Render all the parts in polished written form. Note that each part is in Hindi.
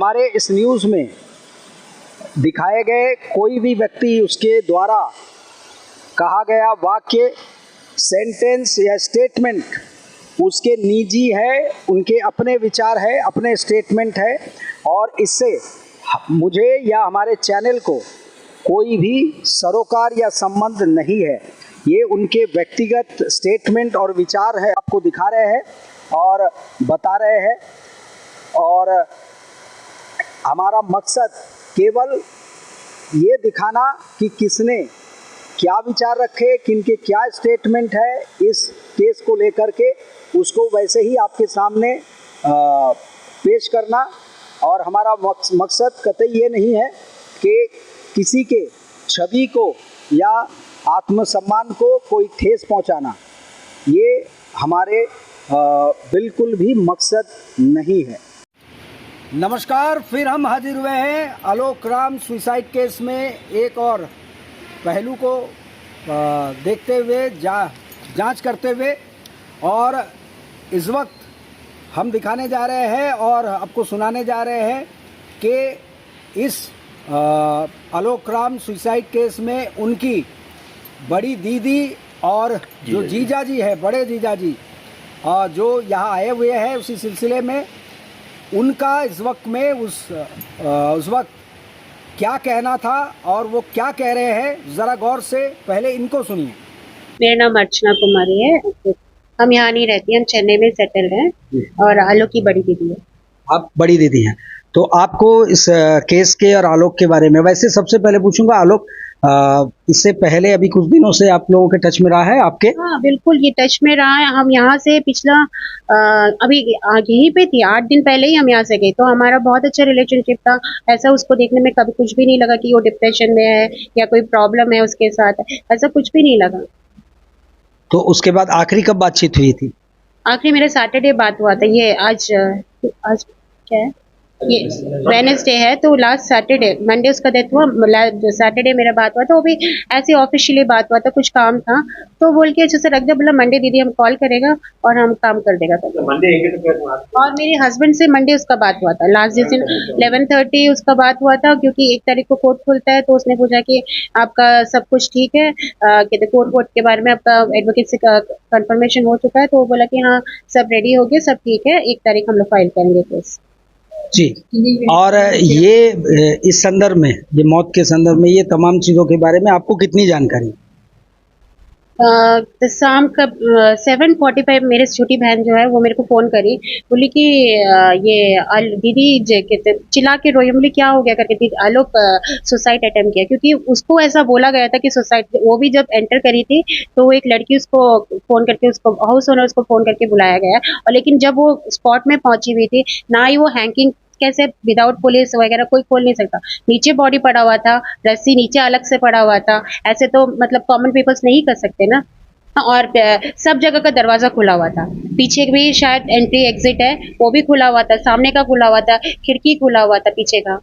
हमारे इस न्यूज़ में दिखाए गए कोई भी व्यक्ति, उसके द्वारा कहा गया वाक्य, सेंटेंस या स्टेटमेंट उसके निजी है, उनके अपने विचार है, अपने स्टेटमेंट है, और इससे मुझे या हमारे चैनल को कोई भी सरोकार या संबंध नहीं है। ये उनके व्यक्तिगत स्टेटमेंट और विचार है, आपको दिखा रहे हैं और बता रहे हैं। और हमारा मकसद केवल ये दिखाना कि किसने क्या विचार रखे, किनके क्या स्टेटमेंट है इस केस को लेकर के, उसको वैसे ही आपके सामने पेश करना। और हमारा मकसद कतई ये नहीं है कि किसी के छवि को या आत्मसम्मान को कोई ठेस पहुंचाना, ये हमारे बिल्कुल भी मकसद नहीं है। नमस्कार, फिर हम हाजिर हुए हैं आलोक राम सुसाइड केस में एक और पहलू को देखते हुए, जांच करते हुए। और इस वक्त हम दिखाने जा रहे हैं और आपको सुनाने जा रहे हैं कि इस आलोक राम सुसाइड केस में उनकी बड़ी दीदी और जो जीजा जी है, बड़े जीजा जी जो यहाँ आए हुए हैं उसी सिलसिले में, उनका इस वक्त में उस वक्त क्या कहना था और वो क्या कह रहे हैं, ज़रा गौर से पहले इनको सुनिए। मेरा नाम अर्चना कुमारी है। हम यहाँ नहीं रहती, हम चेन्नई में सेटल हैं और आलोक की बड़ी दीदी है। आप बड़ी दीदी हैं, तो आपको इस केस के और आलोक के बारे में, वैसे सबसे पहले पूछूंगा आलोक, इससे पहले अभी कुछ दिनों से आप लोगों के टच में रहा है आपके? हाँ बिल्कुल, ये टच में रहा है। हम यहाँ से पिछला अभी यहीं पे थी, 8 दिन पहले ही हम यहाँ से गए, तो हमारा बहुत अच्छा रिलेशनशिप था। ऐसा उसको देखने में कभी कुछ भी नहीं लगा कि वो डिप्रेशन में है या कोई प्रॉब्लम है उसके साथ, ऐसा कुछ भी नहीं लगा। तो उसके बाद आखिरी कब बातचीत हुई थी? आखिरी मेरा सैटरडे बात हुआ था। ये आज क्या है, ये वेडनेसडे है, तो लास्ट सैटरडे, मंडे उसका डेथ हुआ, सैटरडे मेरा बात हुआ था। वो भी ऐसे ऑफिशियली बात हुआ था, कुछ काम था तो बोल के अच्छे से रख दे, बोला मंडे दीदी हम कॉल करेगा और हम काम कर देगा। तो मंडे और मेरे हस्बैंड से मंडे उसका बात हुआ था, लास्ट दिन 11:30 उसका बात हुआ था, क्योंकि 1 तारीख को कोर्ट खुलता है, तो उसने पूछा कि आपका सब कुछ ठीक है, कहते कोर्ट के बारे में आपका एडवोकेट से कंफर्मेशन हो चुका है, तो वो बोला कि हाँ सब रेडी हो गया, सब ठीक है, 1 तारीख हम लोग फाइल करेंगे केस। जी, और ये इस संदर्भ में, ये मौत के संदर्भ में, ये तमाम चीज़ों के बारे में आपको कितनी जानकारी? शाम का 7:45 मेरे छोटी बहन जो है वो मेरे को फ़ोन करी, बोली कि ये दीदी कहते चिल्ला के रोई। बोली क्या हो गया करके, दीदी आलोक सुसाइड अटेम्प्ट किया, क्योंकि उसको ऐसा बोला गया था कि सुसाइड। वो भी जब एंटर करी थी तो वो एक लड़की उसको फ़ोन करके, उसको हाउस ओनर उसको फ़ोन करके बुलाया गया, और लेकिन जब वो स्पॉट में पहुंची हुई थी, ना ही वो हैंगिंग कैसे विदाउट पुलिस वगैरह कोई खोल नहीं सकता, नीचे बॉडी पड़ा हुआ था, रस्सी नीचे अलग से पड़ा हुआ था, ऐसे तो मतलब कॉमन पीपल्स नहीं कर सकते ना। और सब जगह का दरवाजा खुला हुआ था, पीछे भी शायद एंट्री एग्जिट है वो भी खुला हुआ था, सामने का खुला हुआ था, खिड़की खुला हुआ था पीछे का।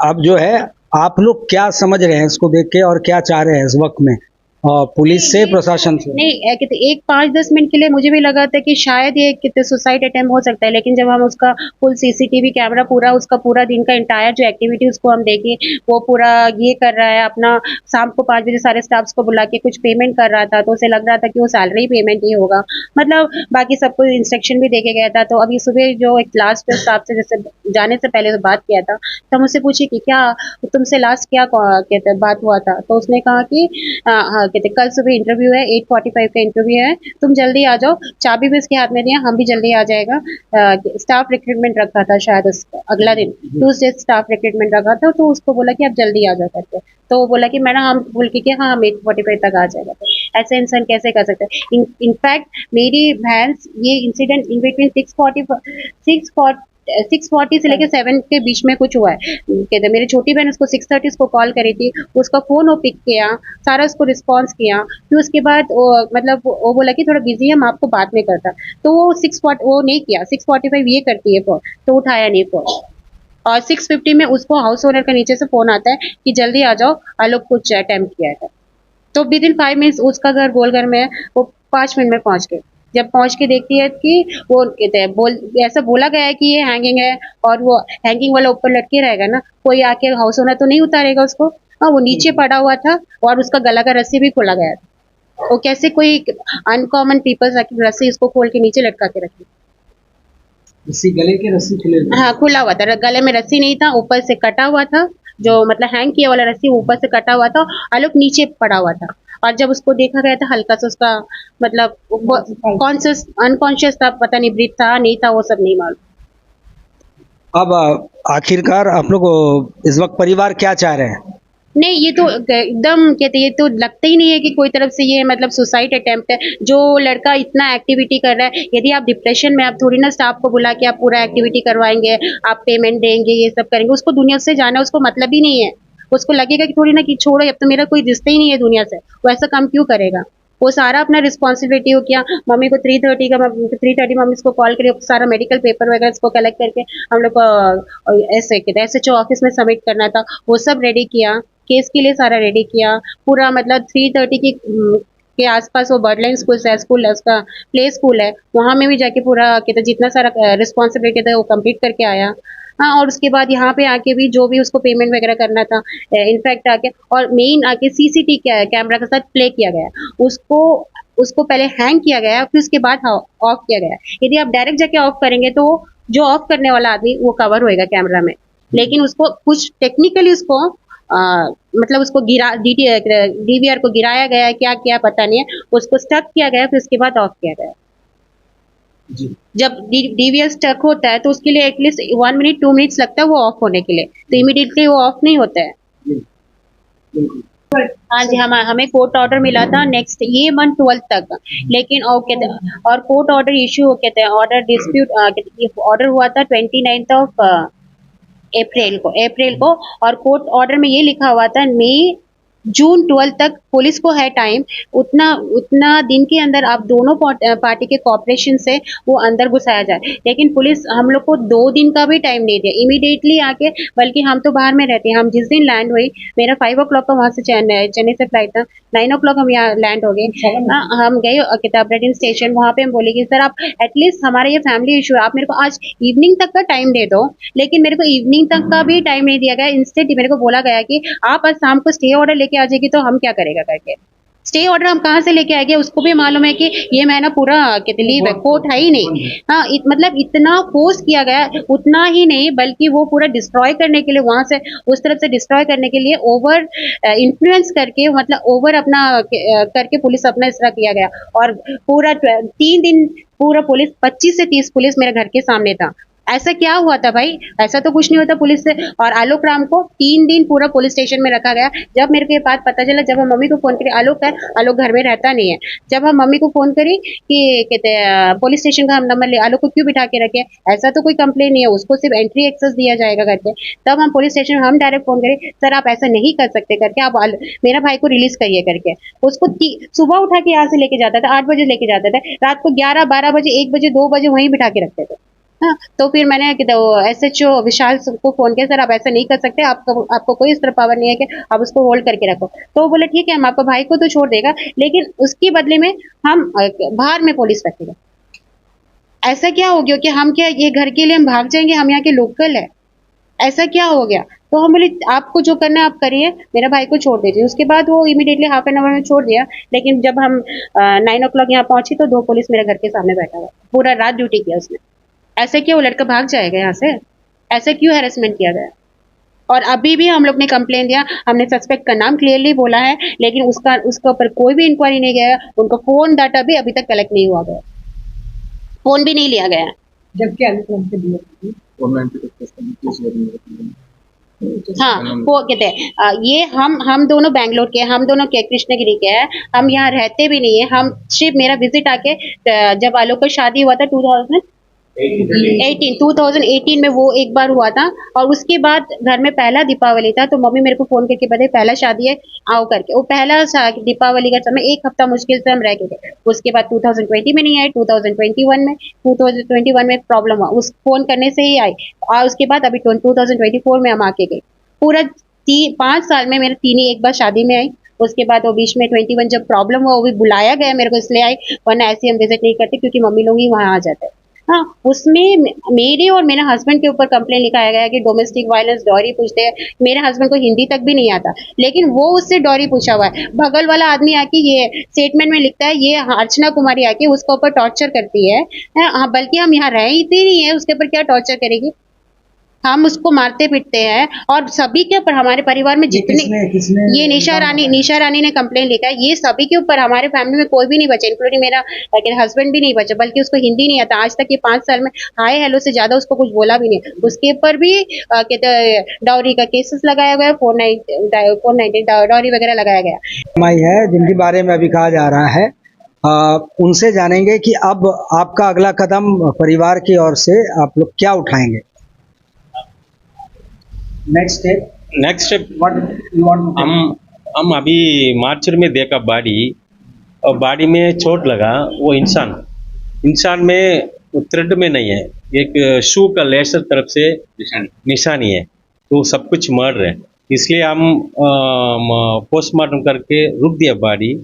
अब जो है, आप लोग क्या समझ रहे हैं इसको देख के और क्या चाह रहे हैं इस वक्त में पुलिस से, प्रशासन से? नहीं, कहते 5-10 मिनट के लिए मुझे भी लगा था कि शायद ये कितने सुसाइड अटेम्प्ट हो सकता है, लेकिन जब हम उसका फुल सीसीटीवी कैमरा पूरा उसका पूरा दिन का इंटायर जो एक्टिविटी उसको हम देखे, वो पूरा ये कर रहा है अपना, शाम को 5 बजे सारे स्टाफ्स को बुला के कुछ पेमेंट कर रहा था, तो उसे लग रहा था कि वो सैलरी पेमेंट ही होगा, मतलब बाकी सबको इंस्ट्रक्शन भी देके गया था। तो अभी सुबह जो एक लास्ट स्टाफ से जैसे जाने से पहले तो बात किया था, तो हम उससे पूछे कि क्या तुमसे लास्ट क्या कहते बात हुआ था, तो उसने कहा कि कहते कल सुबह इंटरव्यू है, 8:45 का इंटरव्यू है, तुम जल्दी आ जाओ। चाबी भी उसके हाथ में दिया, हम भी जल्दी आ जाएगा। स्टाफ रिक्रूटमेंट रखा था शायद उसका अगला दिन, ट्यूसडे स्टाफ रिक्रूटमेंट रखा था, तो उसको बोला कि आप जल्दी आ जाओ करके, तो वो बोला कि मैडम हम बोल के हाँ हम 8:45 तक आ जाएगा। तो ऐसे इंसान कैसे कर सकते हैं? इनफैक्ट मेरी बहन ये इंसिडेंट इन बिटवीन 6:40 से लेकर 7 के बीच में कुछ हुआ है। कहते मेरी छोटी बहन उसको 6:30 उसको कॉल करी थी, उसका फोन वो पिक किया, सारा उसको रिस्पॉन्स किया, फिर उसके बाद मतलब वो बोला कि थोड़ा बिजी है, मैं आपको बाद में करता, तो वो 6:40 वो नहीं किया, 6:45 ये करती है फोन, तो उठाया नहीं फोन। और 6:50 में उसको हाउस ओनर का नीचे से फोन आता है कि जल्दी आ जाओ, आलोक कुछ अटेम्प्ट किया है। तो विद इन 5 मिनट्स उसका घर गोलघर में है, वो 5 मिनट में पहुंच गए। जब पहुंच के देखती है कि वो कहते हैं ऐसा बोला गया है कि ये हैंगिंग है, और वो हैंगिंग वाला ऊपर लटके रहेगा ना, कोई आके हाउस ओनर तो नहीं उतारेगा उसको। हाँ, वो नीचे पड़ा हुआ था और उसका गला का रस्सी भी खोला गया था। वो कैसे कोई अनकॉमन पीपल्स आके रस्सी इसको खोल के नीचे लटका के रखे? रस्सी, गले के रस्सी खुले हुए। हाँ, खुला हुआ था, गले में रस्सी नहीं था, ऊपर से कटा हुआ था, जो मतलब हैंग किया वाला रस्सी ऊपर से कटा हुआ था, आलोक नीचे पड़ा हुआ था। और जब उसको देखा गया था हल्का सा उसका मतलब कॉन्शियस अनकॉन्शियस था, पता नहीं ब्रीथ था नहीं था, वो सब नहीं मालूम। अब आखिरकार आप लोग इस वक्त परिवार क्या चाह रहे हैं? नहीं, ये तो एकदम कहते, ये तो लगता ही नहीं है कि कोई तरफ से ये मतलब सुसाइड अटेम्प्ट है। जो लड़का इतना एक्टिविटी कर रहा है, यदि आप डिप्रेशन में, आप थोड़ी ना स्टाफ को बुला के आप पूरा एक्टिविटी करवाएंगे, आप पेमेंट देंगे, ये सब करेंगे। उसको दुनिया से जाना उसको मतलब ही नहीं है। उसको लगेगा कि थोड़ी ना कि छोड़ो, अब तो मेरा कोई रिश्ता ही नहीं है दुनिया से, वो ऐसा काम क्यों करेगा? वो सारा अपना रिस्पॉन्सिबिलिटी हो किया। मम्मी को 3:30 मम्मी इसको कॉल करी, सारा मेडिकल पेपर वगैरह इसको कलेक्ट करके हम लोग को ऐसे SHO ऑफिस में सबमिट करना था, वो सब रेडी किया। केस के लिए सारा रेडी किया पूरा, मतलब 3:30 के आसपास वो बर्डलाइन स्कूल है, उसका प्ले स्कूल है, वहाँ में भी जाके पूरा कहते जितना सारा रिस्पॉन्सिबिलिटी था वो कंप्लीट करके आया। हाँ, और उसके बाद यहाँ पे आके भी जो भी उसको पेमेंट वगैरह करना था, इनफैक्ट आके और मेन आके CCTV कैमरा के साथ प्ले किया गया, उसको उसको पहले हैंग किया गया, फिर उसके बाद ऑफ किया गया। यदि आप डायरेक्ट जाके ऑफ करेंगे तो जो ऑफ करने वाला आदमी वो कवर होएगा कैमरा में, लेकिन उसको कुछ टेक्निकली उसको मतलब उसको गिरा DVR को गिराया गया है, क्या किया पता नहीं है, उसको स्टक किया गया, फिर उसके बाद ऑफ किया गया। जी। जब DVR स्टक होता है तो उसके लिए एटलीस्ट 1 मिनट 2 मिनट्स लगता है वो ऑफ होने के लिए, तो इमीडिएटली वो ऑफ नहीं होता है। बिल्कुल। हाँ जी, हमें कोर्ट ऑर्डर मिला था नेक्स्ट ये मंथ 12 तक, लेकिन और कोर्ट ऑर्डर इशू हो कहते हैं, ऑर्डर डिस्प्यूट ऑर्डर हुआ था 29 अप्रैल को, और कोर्ट ऑर्डर में ये लिखा हुआ था मई जून 12 तक पुलिस को है टाइम, उतना दिन के अंदर आप दोनों पार्टी के कॉपरेशन से वो अंदर घुसाया जाए। लेकिन पुलिस हम लोग को 2 दिन का भी टाइम नहीं दिया इमीडिएटली आके, बल्कि हम तो बाहर में रहते हैं। हम जिस दिन लैंड हुई, मेरा 5 o'clock का वहाँ से चेन्नई से फ्लाइट था, 9 o'clock हम यहाँ लैंड हो गए। हम गए किताबरेड्डी स्टेशन, वहाँ पे हम बोले कि सर आप एटलीस्ट हमारा ये फैमिली इशू है, आप मेरे को आज इवनिंग तक का टाइम दे दो। लेकिन मेरे को इवनिंग तक का भी टाइम नहीं दिया गया, इंस्टेंट मेरे को बोला गया कि आप आज शाम को स्टे ऑर्डर लेके आ जाएगी तो हम क्या करेगा करके। स्टे ऑर्डर हम कहाँ से लेके आएंगे? उसको भी मालूम है कि ये महीना पूरा लीव है, कोर्ट है ही नहीं। हाँ, मतलब इतना फोर्स किया गया, उतना ही नहीं बल्कि वो पूरा डिस्ट्रॉय करने के लिए, वहां से उस तरफ से डिस्ट्रॉय करने के लिए ओवर इन्फ्लुएंस करके, मतलब ओवर अपना करके पुलिस अपना इस तरह किया गया। और पूरा 3 दिन पूरा पुलिस 25 से 30 पुलिस मेरे घर के सामने था। ऐसा क्या हुआ था भाई? ऐसा तो कुछ नहीं होता पुलिस से। और आलोक राम को 3 दिन पूरा पुलिस स्टेशन में रखा गया। जब मेरे को ये बात पता चला, जब हम मम्मी को फोन करी, आलोक है, आलोक घर में रहता नहीं है, जब हम मम्मी को फोन करी कि कहते हैं पुलिस स्टेशन का हम नंबर ले, आलोक को क्यों बिठा के रखे, ऐसा तो कोई कंप्लेन नहीं है, उसको सिर्फ एंट्री एक्सेस दिया जाएगा करके। तब हम पुलिस स्टेशन हम डायरेक्ट फोन करें, सर आप ऐसा नहीं कर सकते करके, आप मेरा भाई को रिलीज करिए करके। उसको सुबह उठा के यहाँ से लेके जाता था, 8 बजे लेके जाता था, रात को 11, 12 बजे, 1 बजे, 2 बजे वहीं बिठा के रखते थे। हाँ, तो फिर मैंने SHO विशाल को फोन किया, सर आप ऐसा नहीं कर सकते, आपको कोई इस तरह पावर नहीं है कि आप उसको होल्ड करके रखो। तो वो बोले ठीक है, हम आपको भाई को तो छोड़ देगा, लेकिन उसके बदले में हम बाहर में पुलिस रखेगा। ऐसा क्या हो गया कि हम क्या ये घर के लिए हम भाग जाएंगे? हम यहाँ के लोकल है, ऐसा क्या हो गया? तो हम बोले आपको जो करना है आप करिए, मेरा भाई को छोड़ दीजिए। उसके बाद वो इमीडिएटली हाफ एन आवर में छोड़ दिया। लेकिन जब हम 9 o'clock यहाँ पहुंची तो 2 पुलिस मेरे घर के सामने बैठा हुआ, पूरा रात ड्यूटी किया उसने। ऐसे क्यों वो लड़का भाग जाएगा यहाँ से? ऐसा क्यों हैरेसमेंट किया गया? और अभी भी हम लोग ने कंप्लेन दिया, हमने सस्पेक्ट का नाम क्लियरली बोला है, लेकिन उसका ऊपर कोई भी इंक्वायरी नहीं गया। उनका फोन डाटा भी अभी तक कलेक्ट नहीं हुआ गया, फोन भी नहीं लिया गया। जबकि हाँ, वो कहते हैं ये हम दोनों बैंगलोर के, हम दोनों के कृष्णगिरी के हैं, हम यहाँ रहते भी नहीं है। हम सिर्फ मेरा विजिट आके जब आलोक का शादी हुआ था 2018 में वो एक बार हुआ था, और उसके बाद घर में पहला दीपावली था तो मम्मी मेरे को फोन करके बताई पहला शादी है आओ करके। वो पहला दीपावली का समय 1 हफ्ता मुश्किल से हम रह गए थे। उसके बाद 2020 में नहीं आए, 2021 में प्रॉब्लम हुआ, उस फोन करने से ही आई, और उसके बाद अभी 2024 में हम आके गए। पूरा 5 साल में मेरे 3 ही एक बार शादी में आई, उसके बाद वो बीच में 21 जब प्रॉब्लम हुआ वो भी बुलाया गया मेरे को इसलिए आई, वरना ऐसे हम विजिट नहीं करते क्योंकि मम्मी लोग ही वहाँ आ जाते हैं। हाँ, उसमें मेरे और मेरे हस्बैंड के ऊपर कंप्लेन लिखाया गया कि डोमेस्टिक वायलेंस डॉरी पूछते हैं। मेरे हस्बैंड को हिंदी तक भी नहीं आता, लेकिन वो उससे डॉरी पूछा हुआ है। बगल वाला आदमी आके ये स्टेटमेंट में लिखता है ये अर्चना कुमारी आके उसके ऊपर टॉर्चर करती है। हाँ, बल्कि हम यहाँ रह ही नहीं है, उसके ऊपर क्या टॉर्चर करेगी। हम उसको मारते पीटते हैं और सभी के ऊपर, हमारे परिवार में जितने ये निशा रानी ने कंप्लेन लिखा है, ये सभी के ऊपर, हमारे फैमिली में कोई भी नहीं बचा, इंक्लूडिंग मेरा हस्बैंड भी नहीं बचा, बल्कि उसको हिंदी नहीं आता आज तक। ये 5 साल में हाय हेलो से ज्यादा उसको कुछ बोला भी नहीं। उसके ऊपर भी कहते डॉरी का केसेस लगाया गया, 490 डॉरी वगैरह लगाया गया। माई है जिनके बारे में अभी कहा जा रहा है, उनसे जानेंगे कि अब आपका अगला कदम परिवार की ओर से आप लोग क्या उठाएंगे। Next step what you want. हम अभी मार्चर में देखा बॉडी, और बॉडी में चोट लगा। वो इंसान में थ्रेड में नहीं है, एक शू का लेसर तरफ से निशानी है, तो सब कुछ मर्डर है। इसलिए हम पोस्टमार्टम करके रुक दिया बॉडी।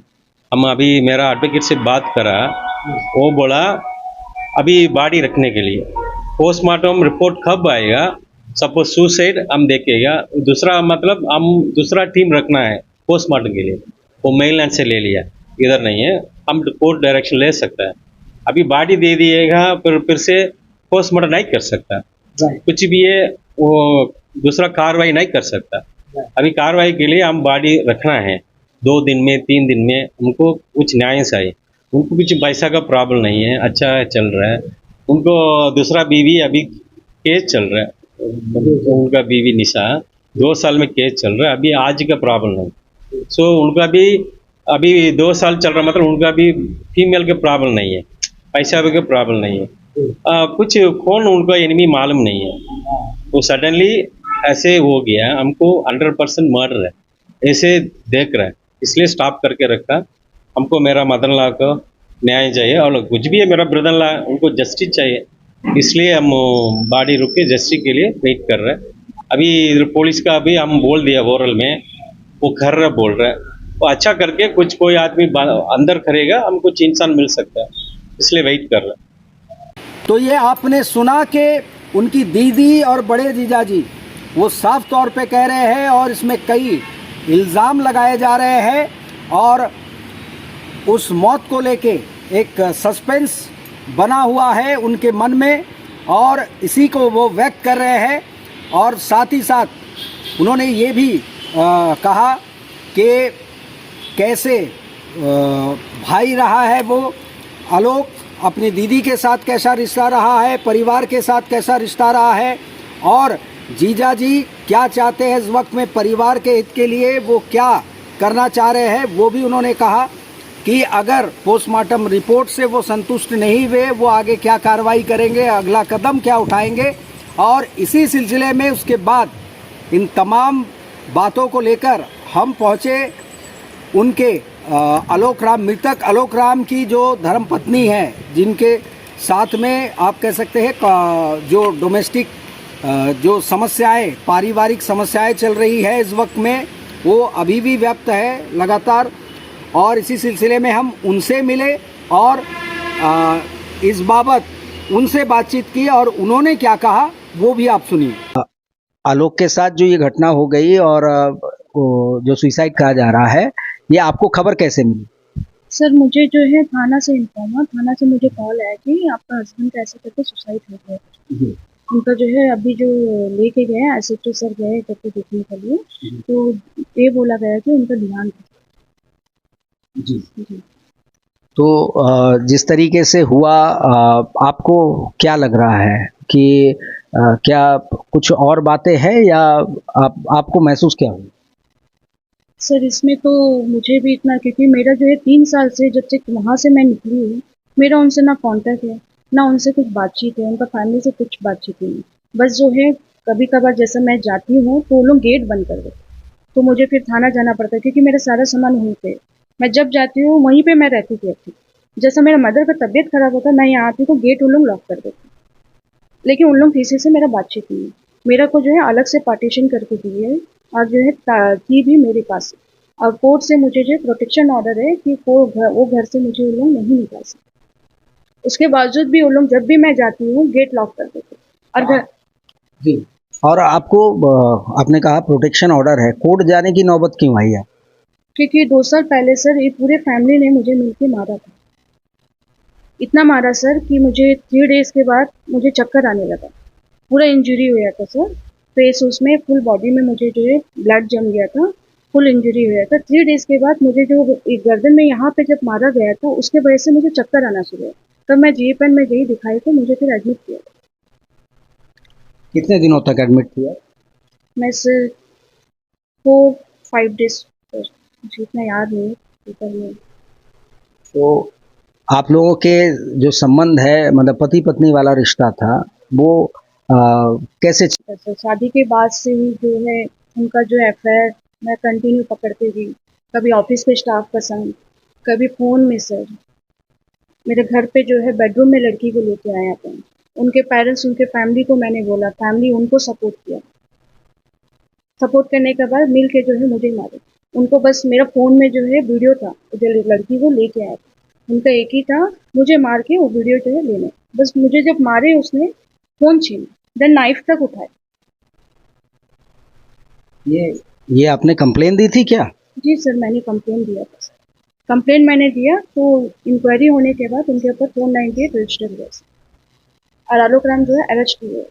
हम अभी मेरा एडवोकेट से बात करा, वो बोला अभी बॉडी रखने के लिए पोस्टमार्टम रिपोर्ट कब आएगा, सपोज सुसाइड हम देखेगा, दूसरा मतलब हम दूसरा टीम रखना है पोस्टमार्टम के लिए, वो मेनलैंड से ले लिया, इधर नहीं है, हम कोर्ट डायरेक्शन ले सकता है। अभी बॉडी दे दिएगा फिर से पोस्टमार्टम नहीं कर सकता, कुछ भी है वो दूसरा कार्रवाई नहीं कर सकता। अभी कार्रवाई के लिए हम बॉडी रखना है, 2 दिन में 3 दिन में उनको कुछ न्याय चाहिए। उनको कुछ पैसा का प्रॉब्लम नहीं है, अच्छा चल रहा है। उनको दूसरा बीवी अभी केस चल रहा है, उनका बीवी निशा 2 साल में केस चल रहा है, अभी आज का प्रॉब्लम नहीं। सो उनका भी अभी 2 साल चल रहा, मतलब उनका भी फीमेल के प्रॉब्लम नहीं है, पैसा का प्रॉब्लम नहीं है। कुछ कौन उनका एनिमी मालूम नहीं है, वो सडनली ऐसे हो गया। हमको 100% मर्डर है ऐसे देख रहा है, इसलिए स्टॉप करके रखा। हमको मेरा मदर लॉ को न्याय चाहिए, और कुछ भी है मेरा ब्रदर लॉ, उनको जस्टिस चाहिए, इसलिए हम बॉडी रुक के जस्टिस के लिए वेट कर रहे हैं। अभी इधर पुलिस का भी हम बोल दिया ओरल में, वो कर रहा बोल रहा है, वो अच्छा करके कुछ कोई आदमी अंदर करेगा, हमको कुछ इंसान मिल सकता है, इसलिए वेट कर रहे हैं। तो ये आपने सुना कि उनकी दीदी और बड़े जीजा जी वो साफ तौर पे कह रहे हैं, और इसमें कई इल्ज़ाम लगाए जा रहे हैं, और उस मौत को लेके एक सस्पेंस बना हुआ है उनके मन में, और इसी को वो व्यक्त कर रहे हैं। और साथ ही साथ उन्होंने ये भी कहा कि कैसे भाई रहा है वो आलोक, अपनी दीदी के साथ कैसा रिश्ता रहा है, परिवार के साथ कैसा रिश्ता रहा है, और जीजा जी क्या चाहते हैं इस वक्त में परिवार के हित के लिए, वो क्या करना चाह रहे हैं, वो भी उन्होंने कहा कि अगर पोस्टमार्टम रिपोर्ट से वो संतुष्ट नहीं हुए, वो आगे क्या कार्रवाई करेंगे, अगला कदम क्या उठाएंगे। और इसी सिलसिले में उसके बाद इन तमाम बातों को लेकर हम पहुँचे उनके आलोक राम, मृतक आलोक राम की जो धर्मपत्नी है, जिनके साथ में आप कह सकते हैं जो डोमेस्टिक जो समस्याएं, पारिवारिक समस्याएं चल रही है इस वक्त में, वो अभी भी व्याप्त है लगातार। और इसी सिलसिले में हम उनसे मिले और इस बाबत उनसे बातचीत की, और उन्होंने क्या कहा वो भी आप सुनिए। आलोक के साथ जो ये घटना हो गई और जो सुसाइड कहा जा रहा है, ये आपको खबर कैसे मिली? सर मुझे जो है थाना से इन्फॉर्म हुआ, थाना से मुझे कॉल आया कि आपका हस्बैंड का ऐसे करके सुसाइड हो गया। उनका जो है अभी जो लेके गए एसएचओ सर गए करके देखने के लिए, तो ये बोला गया कि उनका ध्यान जी। तो जिस तरीके से हुआ, आपको क्या लग रहा है कि क्या कुछ और बातें हैं, या आपको महसूस क्या हुआ? सर इसमें तो मुझे भी इतना, क्योंकि मेरा जो है 3 साल से जब से वहाँ से मैं निकली हूँ, मेरा उनसे ना कांटेक्ट है, ना उनसे कुछ बातचीत है, उनका फैमिली से कुछ बातचीत नहीं। बस जो है कभी कभार जैसे मैं जाती हूँ तो वो लोग गेट बंद कर देते, तो मुझे फिर थाना जाना पड़ता है, क्योंकि मेरा सारा सामान वहीं पे, मैं जब जाती हूँ वहीं पे मैं रहती थी। जैसा मेरा मदर का तबीयत खराब होता, मैं यहाँ आती तो गेट उन लोग लॉक कर देते, लेकिन उन लोग किसी से मेरा बातचीत नहीं है। मेरा को जो है अलग से पार्टीशन करके दिए है, और जो है की भी मेरे पास, और कोर्ट से मुझे जो प्रोटेक्शन ऑर्डर है कि वो घर से मुझे वो लोग नहीं निकाल सकते। उसके बावजूद भी वो लोग जब भी मैं जाती हूँ गेट लॉक कर देते और घर जी। और आपको आपने कहा प्रोटेक्शन ऑर्डर है, कोर्ट जाने की नौबत क्यों आई है? क्योंकि 2 साल पहले सर ये पूरे फैमिली ने मुझे मिलके मारा था। इतना मारा सर कि मुझे 3 डेज़ के बाद मुझे चक्कर आने लगा। पूरा इंजरी हुआ था सर, फेस उसमें फुल बॉडी में मुझे जो है ब्लड जम गया था, फुल इंजरी हुआ था। 3 डेज़ के बाद मुझे जो एक गर्दन में यहाँ पे जब मारा गया था उसके वजह से मुझे चक्कर आना शुरू हुआ। तब मैं जीएपीएन में गई दिखाई तो मुझे फिर एडमिट किया। कितने दिनों तक एडमिट किया? मैं सर 4-5 डेज़ सर, मुझे इतना याद नहीं है पेपर में। तो आप लोगों के जो संबंध है, मतलब पति पत्नी वाला रिश्ता था, वो कैसे सर शादी के बाद से ही जो है उनका जो अफेयर मैं कंटिन्यू पकड़ती गई। कभी ऑफिस के स्टाफ का संग, कभी फ़ोन में सर। मेरे घर पे जो है बेडरूम में लड़की को लेके आया था। उनके पेरेंट्स, उनके फैमिली को मैंने बोला, फैमिली उनको सपोर्ट किया। सपोर्ट करने के बाद मिल के जो है मुझे मारे। उनको बस मेरा फ़ोन में जो है वीडियो था, जो लड़की को लेके आया था। उनका एक ही था, मुझे मार के वो वीडियो जो है लेना। बस मुझे जब मारे उसने फ़ोन छीना, देन नाइफ तक उठाया। ये आपने कंप्लेन दी थी क्या? जी सर, मैंने कंप्लेन दिया था सर। कंप्लेन मैंने दिया तो इंक्वायरी होने के बाद उनके ऊपर 498 रजिस्टर हुआ सर और आलोक राम जो है अरेस्ट हुए।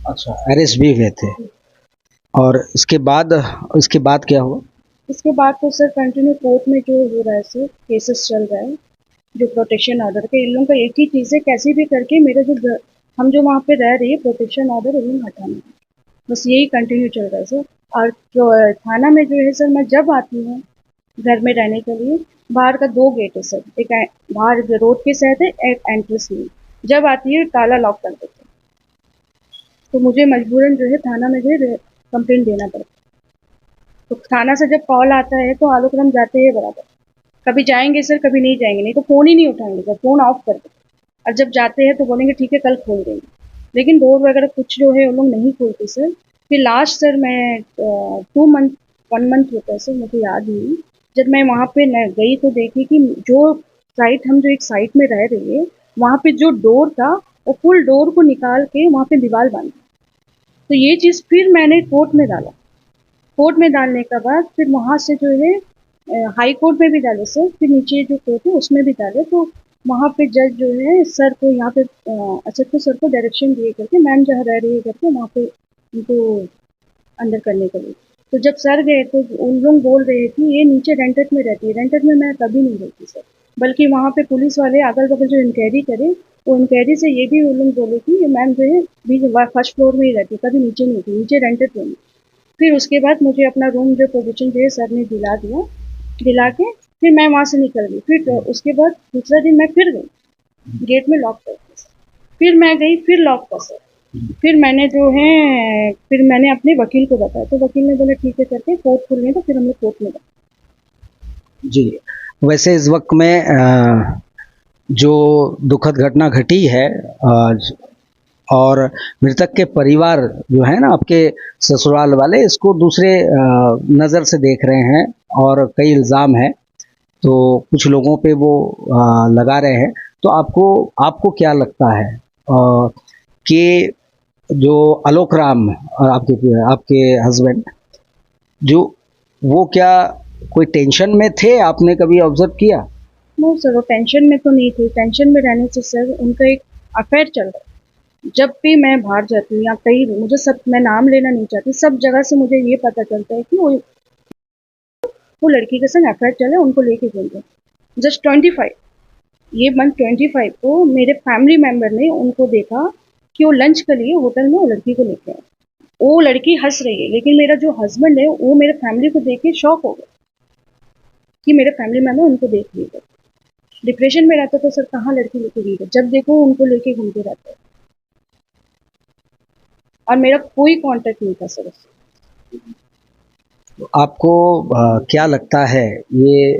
अच्छा, अरेस्ट भी हुए थे। और इसके बाद क्या हुआ? इसके बाद तो सर कंटिन्यू कोर्ट में जो हो रहा है सर, केसेस चल रहा है, जो प्रोटेक्शन ऑर्डर के इन लोगों का एक ही चीज़ है, कैसे भी करके मेरा जो हम जो वहाँ पे रह रही है प्रोटेक्शन ऑर्डर इन लोग हटाना है। बस यही कंटिन्यू चल रहा है सर। और जो थाना में जो है सर, मैं जब आती हूँ घर में रहने के लिए, बाहर का 2 गेट है सर, एक बाहर रोड के साइड है, एक एंट्रेंस में। जब आती है ताला लॉक कर देते हैं, तो मुझे मजबूरन जो है थाना में जो है कंप्लेंट देना पड़ता है। तो थाना से जब कॉल आता है तो आलोक राम जाते हैं बराबर, कभी जाएंगे सर, कभी नहीं जाएंगे, नहीं तो फ़ोन ही नहीं उठाएंगे सर, फ़ोन ऑफ कर देते। और जब जाते हैं तो बोलेंगे ठीक है कल खोल देंगे, लेकिन डोर वगैरह कुछ जो है वो लोग नहीं खोलते सर। फिर लास्ट सर मैं 2 मंथ 1 मंथ होता है सर, मुझे याद नहीं। जब मैं वहाँ पे गई तो देखी कि जो साइट हम जो एक साइट में रह रही है, वहाँ पे जो डोर था वो फुल डोर को निकाल के वहाँ पे दीवार बांधी। तो ये चीज़ फिर मैंने कोर्ट में डाला। कोर्ट में डालने के बाद फिर वहाँ से जो है हाई कोर्ट में भी डाले सर, फिर नीचे जो कोर्ट है उसमें भी डाले। तो वहाँ पे जज जो है सर को यहाँ पे एसएचओ सर को डायरेक्शन दिए करके, मैम जहाँ रह रही है करके वहाँ पे उनको अंदर करने के लिए। तो जब सर गए तो उन लोग बोल रहे कि ये नीचे रेंटेड में रहती है। रेंटेड में मैं कभी नहीं रहती सर, बल्कि वहाँ पे पुलिस वाले अगल बगल जो इंक्वायरी करे, वो इंक्वायरी से ये भी वो लोग बोले कि ये मैम जो है फर्स्ट फ्लोर में ही रहती है, कभी नीचे नहीं होती, नीचे रेंटेड रूम। फिर उसके बाद मुझे अपना रूम जो पोजीशन जो है सर ने दिला दिया, दिला के फिर मैं वहाँ से निकल गई। फिर उसके बाद दूसरा दिन मैं फिर गई, गेट में लॉक कर दिया। फिर मैं गई, फिर लॉक कर सर। फिर मैंने जो है फिर मैंने अपने वकील को बताया, तो वकील ने बोला ठीक है करके कोर्ट खुल गए, तो फिर हमने कोर्ट में गए। जी। वैसे इस वक्त में जो दुखद घटना घटी है आज, और मृतक के परिवार जो है ना, आपके ससुराल वाले, इसको दूसरे नज़र से देख रहे हैं और कई इल्ज़ाम है, तो कुछ लोगों पे वो लगा रहे हैं। तो आपको क्या लगता है कि जो आलोक राम आपके हस्बैंड, जो वो क्या कोई टेंशन में थे? आपने कभी ऑब्जर्व किया? नो सर, वो टेंशन में तो नहीं थे। टेंशन में रहने से सर उनका एक अफेयर चल रहा है। जब भी मैं बाहर जाती हूँ या कहीं भी, मुझे सब, मैं नाम लेना नहीं चाहती, सब जगह से मुझे ये पता चलता है कि वो लड़की के संग अफेयर चले, उनको लेके घूम रहे। जस्ट 25 ये मंथ 25 को मेरे फैमिली मेम्बर ने उनको देखा कि वो लंच के लिए होटल में वो लड़की को लेके आए। वो लड़की हंस रही है, लेकिन मेरा जो हस्बैंड है वो मेरे फैमिली को देख के शॉक हो गया कि मेरे फैमिली मेम्बर उनको देख लिए। डिप्रेशन में रहता तो सर कहाँ लड़की लेके गई है, जब देखो उनको लेके घूमते रहते हैं। और मेरा कोई कांटेक्ट नहीं था सर उससे। आपको क्या लगता है, ये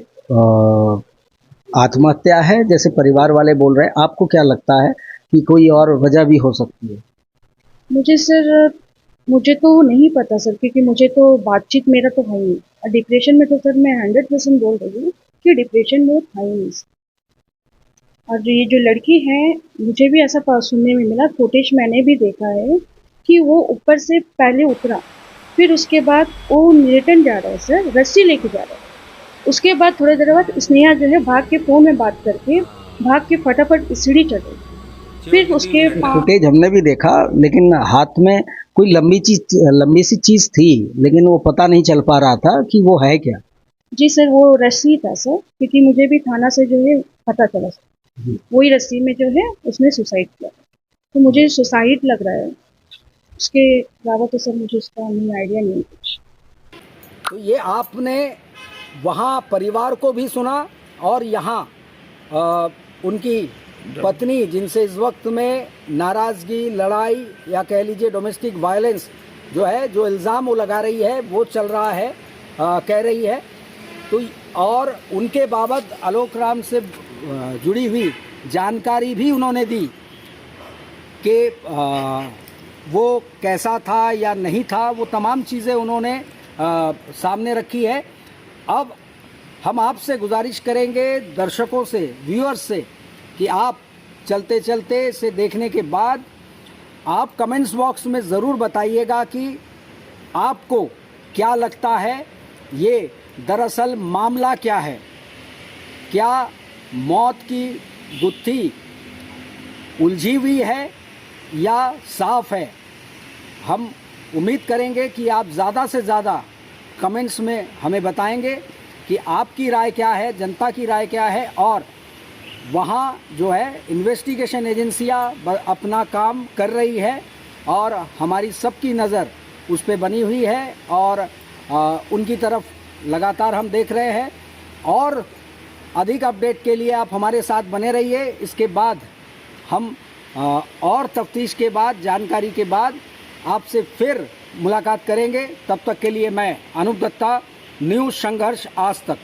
आत्महत्या है जैसे परिवार वाले बोल रहे हैं? आपको क्या लगता है कि कोई और वजह भी हो सकती है? मुझे सर मुझे तो नहीं पता सर, क्योंकि मुझे तो बातचीत मेरा तो है नहीं। डिप्रेशन में तो सर मैं 100% बोल रही हूँ कि डिप्रेशन में वो था ही नहीं। और ये जो लड़की है, मुझे भी ऐसा सुनने में मिला, फुटेज मैंने भी देखा है कि वो ऊपर से पहले उतरा, फिर उसके बाद वो रिटर्न जा रहा है सर, रस्सी लेके जा रहा है। उसके बाद थोड़ी देर बाद स्नेहा जो है भाग के फ़ोन में बात करके भाग के फटाफट सीढ़ी चढ़ गई। फिर उसके फुटेज हमने भी देखा, लेकिन हाथ में कोई लंबी सी चीज थी, लेकिन वो पता नहीं चल पा रहा था कि वो है क्या। जी सर, वो रस्सी था सर, क्योंकि मुझे भी थाना से जो है पता चला सर, वही रस्सी में जो है उसने सुसाइड किया। तो मुझे सुसाइड लग रहा है, उसके अलावा तो सर मुझे उसका नहीं आइडिया नहीं कुछ। तो ये आपने वहाँ परिवार को भी सुना और यहाँ उनकी पत्नी, जिनसे इस वक्त में नाराज़गी, लड़ाई या कह लीजिए डोमेस्टिक वायलेंस जो है, जो इल्ज़ाम वो लगा रही है, वो चल रहा है, कह रही है। तो और उनके बाबत आलोक राम से जुड़ी हुई जानकारी भी उन्होंने दी कि वो कैसा था या नहीं था, वो तमाम चीज़ें उन्होंने सामने रखी है। अब हम आपसे गुजारिश करेंगे, दर्शकों से, व्यूअर्स से, कि आप चलते चलते इसे देखने के बाद आप कमेंट्स बॉक्स में ज़रूर बताइएगा कि आपको क्या लगता है, ये दरअसल मामला क्या है। क्या मौत की गुत्थी उलझी हुई है या साफ है? हम उम्मीद करेंगे कि आप ज़्यादा से ज़्यादा कमेंट्स में हमें बताएंगे कि आपकी राय क्या है, जनता की राय क्या है, और वहाँ जो है इन्वेस्टिगेशन एजेंसियाँ अपना काम कर रही है और हमारी सबकी नज़र उस पर बनी हुई है और उनकी तरफ लगातार हम देख रहे हैं। और अधिक अपडेट के लिए आप हमारे साथ बने रहिए। इसके बाद हम और तफ्तीश के बाद, जानकारी के बाद आपसे फिर मुलाकात करेंगे। तब तक के लिए मैं अनूप दत्ता, न्यूज़ संघर्ष आज तक।